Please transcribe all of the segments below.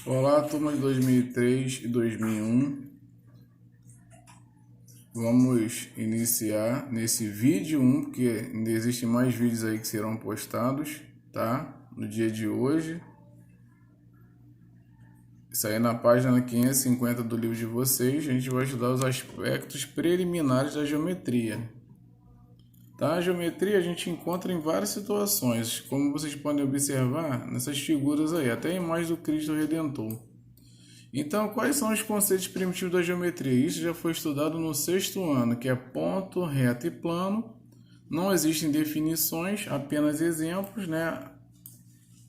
Olá, turma de 2003 e 2001. Vamos iniciar nesse vídeo 1, porque ainda existem mais vídeos aí que serão postados, tá? No dia de hoje. Isso aí na página 550 do livro de vocês, a gente vai estudar os aspectos preliminares da geometria. Tá? A geometria a gente encontra em várias situações, como vocês podem observar nessas figuras aí, até a imagem do Cristo Redentor. Então, quais são os conceitos primitivos da geometria? Isso já foi estudado no 6º ano, que é ponto, reto e plano. Não existem definições, apenas exemplos, né?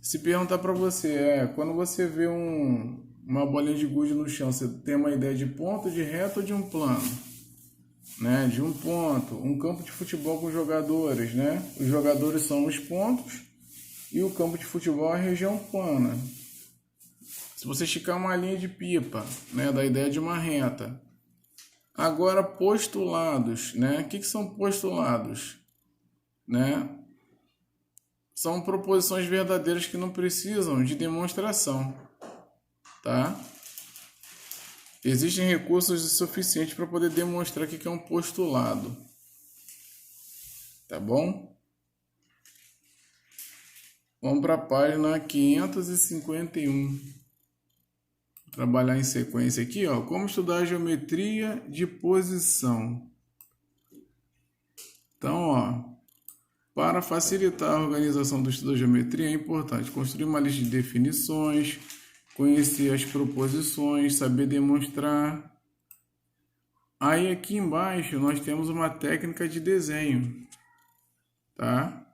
Se perguntar para você, quando você vê uma bolinha de gude no chão, você tem uma ideia de ponto, de reto ou de um plano? Né? De um ponto, um campo de futebol com jogadores, né? Os jogadores são os pontos e o campo de futebol é a região plana. Se você esticar uma linha de pipa, né, da ideia de uma reta. Agora, postulados, né? O que são postulados? Né? São proposições verdadeiras que não precisam de demonstração, tá? Existem recursos suficientes para poder demonstrar o que é um postulado, tá bom? Vamos para a página 551. Trabalhar em sequência aqui, ó, como estudar a geometria de posição. Então, ó, para facilitar a organização do estudo da geometria é importante construir uma lista de definições, conhecer as proposições, saber demonstrar. Aí aqui embaixo nós temos uma técnica de desenho, tá?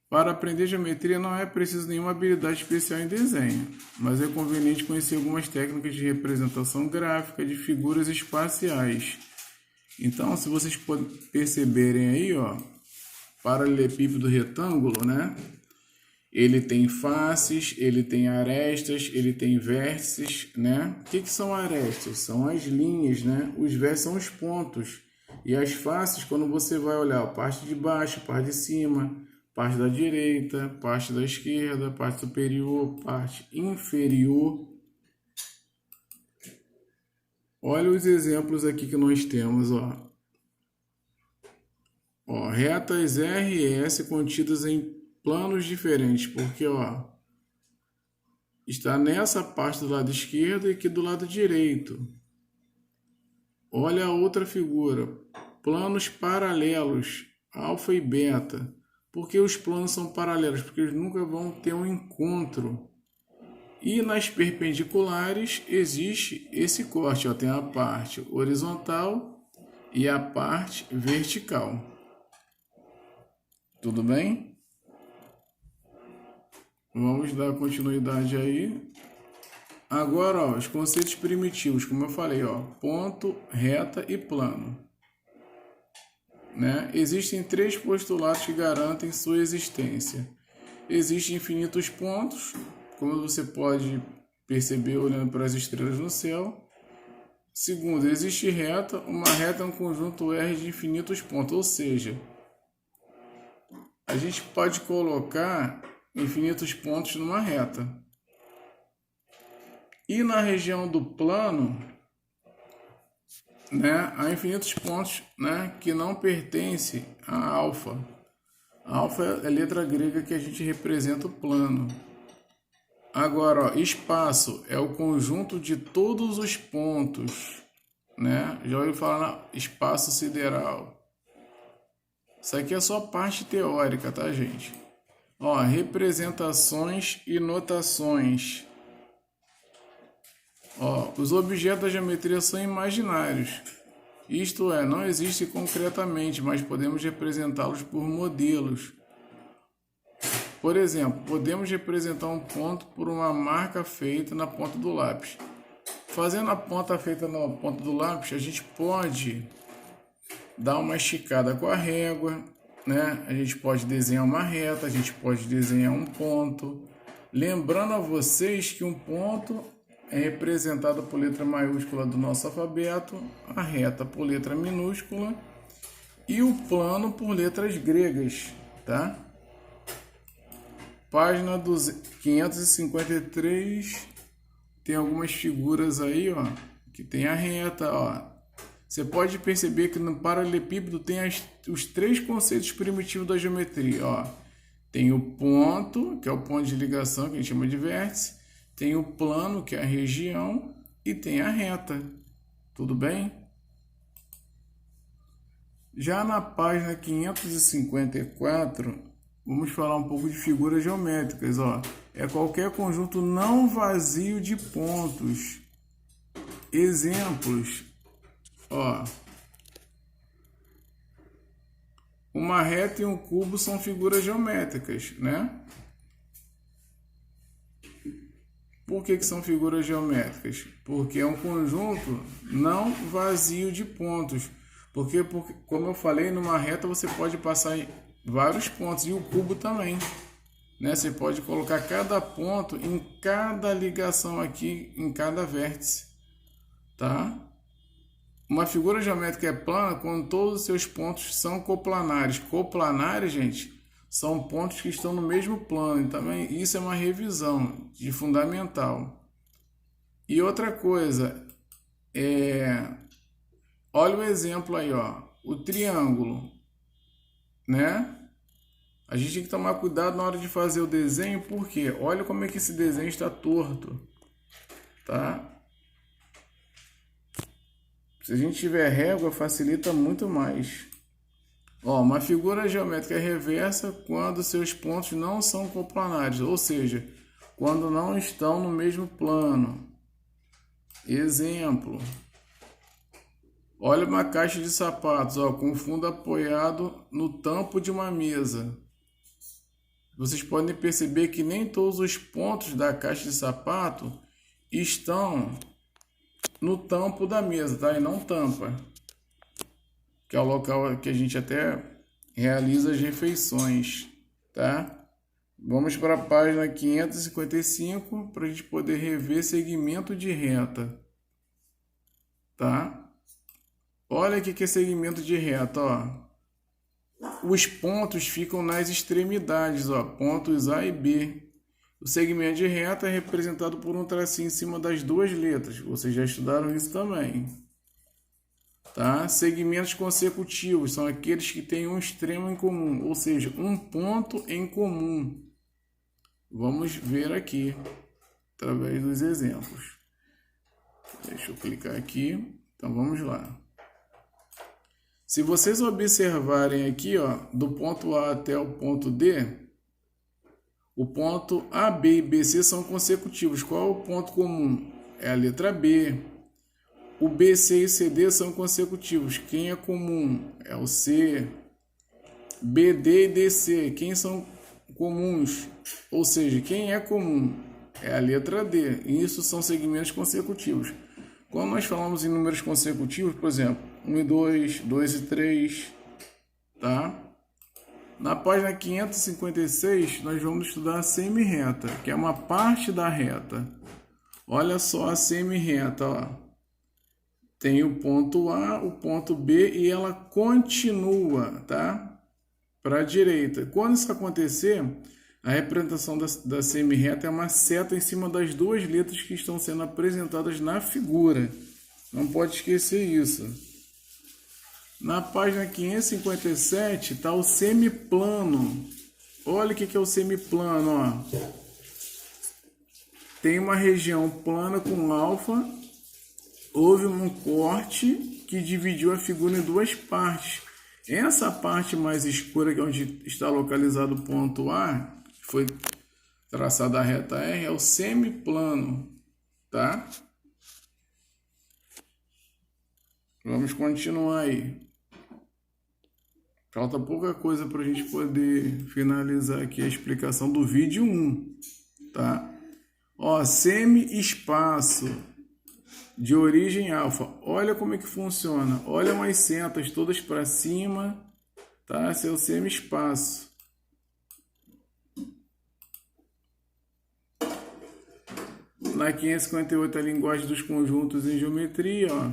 Para aprender geometria não é preciso nenhuma habilidade especial em desenho, mas é conveniente conhecer algumas técnicas de representação gráfica de figuras espaciais. Então, se vocês perceberem aí, ó, paralelepípedo retângulo, né? Ele tem faces, ele tem arestas, ele tem vértices, né? O que são arestas? São as linhas, né? Os vértices são os pontos. E as faces, quando você vai olhar a parte de baixo, a parte de cima, parte da direita, parte da esquerda, parte superior, parte inferior. Olha os exemplos aqui que nós temos, ó. Ó, retas R e S contidas em planos diferentes, porque, ó, está nessa parte do lado esquerdo e aqui do lado direito. Olha a outra figura, planos paralelos, alfa e beta. Por que os planos são paralelos? Porque eles nunca vão ter um encontro. E nas perpendiculares existe esse corte, ó, tem a parte horizontal e a parte vertical. Tudo bem? Vamos dar continuidade aí. Agora, ó, os conceitos primitivos, como eu falei, ó, ponto, reta e plano. Né? Existem 3 postulados que garantem sua existência. Existem infinitos pontos, como você pode perceber olhando para as estrelas no céu. Segundo, existe reta. Uma reta é um conjunto R de infinitos pontos, ou seja, a gente pode colocar infinitos pontos numa reta. E na região do plano, né, há infinitos pontos, né, que não pertencem a alfa. A alfa é a letra grega que a gente representa o plano. Agora, ó, espaço é o conjunto de todos os pontos, né? Já ouviu falar espaço sideral. Isso aqui é só parte teórica, tá, gente? Ó, representações e notações. Ó, os objetos da geometria são imaginários. Isto é, não existem concretamente, mas podemos representá-los por modelos. Por exemplo, podemos representar um ponto por uma marca feita na ponta do lápis. Fazendo a ponta feita na ponta do lápis, a gente pode dar uma esticada com a régua, né? A gente pode desenhar uma reta, a gente pode desenhar um ponto. Lembrando a vocês que um ponto é representado por letra maiúscula do nosso alfabeto, a reta por letra minúscula e o plano por letras gregas, tá? Página 553, tem algumas figuras aí, ó, que tem a reta, ó. Você pode perceber que no paralelepípedo tem os três conceitos primitivos da geometria, ó. Tem o ponto, que é o ponto de ligação, que a gente chama de vértice. Tem o plano, que é a região. E tem a reta. Tudo bem? Já na página 554, vamos falar um pouco de figuras geométricas, ó. É qualquer conjunto não vazio de pontos. Exemplos, ó. Uma reta e um cubo são figuras geométricas, né? Por que são figuras geométricas? Porque é um conjunto não vazio de pontos. Porque, como eu falei, numa reta você pode passar em vários pontos, e o cubo também, né? Você pode colocar cada ponto em cada ligação aqui, em cada vértice, tá? Uma figura geométrica é plana quando todos os seus pontos são coplanares. Coplanares, gente, são pontos que estão no mesmo plano. Também isso é uma revisão de fundamental. E outra coisa, olha o exemplo aí, ó, o triângulo, né? A gente tem que tomar cuidado na hora de fazer o desenho, porque olha como é que esse desenho está torto, tá? Se a gente tiver régua, facilita muito mais. Ó, uma figura geométrica é reversa quando seus pontos não são coplanares, ou seja, quando não estão no mesmo plano. Exemplo. Olha uma caixa de sapatos, ó, com o fundo apoiado no tampo de uma mesa. Vocês podem perceber que nem todos os pontos da caixa de sapato estão no tampo da mesa, tá? E não tampa, que é o local que a gente até realiza as refeições, tá? Vamos para a página 555 para a gente poder rever segmento de reta, tá? Olha o que é segmento de reta, ó. Os pontos ficam nas extremidades, ó, pontos A e B. O segmento de reta é representado por um tracinho em cima das duas letras. Vocês já estudaram isso também, tá? Segmentos consecutivos são aqueles que têm um extremo em comum, ou seja, um ponto em comum. Vamos ver aqui, através dos exemplos. Deixa eu clicar aqui. Então, vamos lá. Se vocês observarem aqui, ó, do ponto A até o ponto D, o ponto A, B e BC são consecutivos. Qual é o ponto comum? É a letra B. O BC e CD são consecutivos. Quem é comum? É o C. BD e DC, quem são comuns? Ou seja, quem é comum? É a letra D. E isso são segmentos consecutivos. Quando nós falamos em números consecutivos, por exemplo, 1 e 2, 2 e 3, tá? Na página 556, nós vamos estudar a semi-reta, que é uma parte da reta. Olha só a semi-reta, ó. Tem o ponto A, o ponto B e ela continua, tá? Para a direita. Quando isso acontecer, a representação da semi-reta é uma seta em cima das duas letras que estão sendo apresentadas na figura. Não pode esquecer isso. Na página 557 está o semiplano. Olha o que é o semiplano, ó. Tem uma região plana com alfa. Houve um corte que dividiu a figura em duas partes. Essa parte mais escura, que é onde está localizado o ponto A, que foi traçada a reta R, é o semiplano, tá? Vamos continuar aí. Falta pouca coisa para a gente poder finalizar aqui a explicação do vídeo 1, tá? Ó, semi-espaço de origem alfa. Olha como é que funciona. Olha umas setas todas para cima, tá? Esse é o semi-espaço. Na 558 a linguagem dos conjuntos em geometria, ó.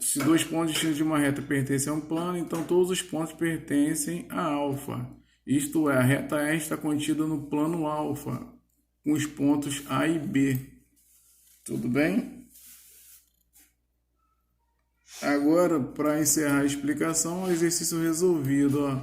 Se dois pontos distintos de uma reta pertencem a um plano, então todos os pontos pertencem a alfa. Isto é, a reta R está contida no plano alfa, com os pontos A e B. Tudo bem? Agora, para encerrar a explicação, o exercício resolvido. Ó.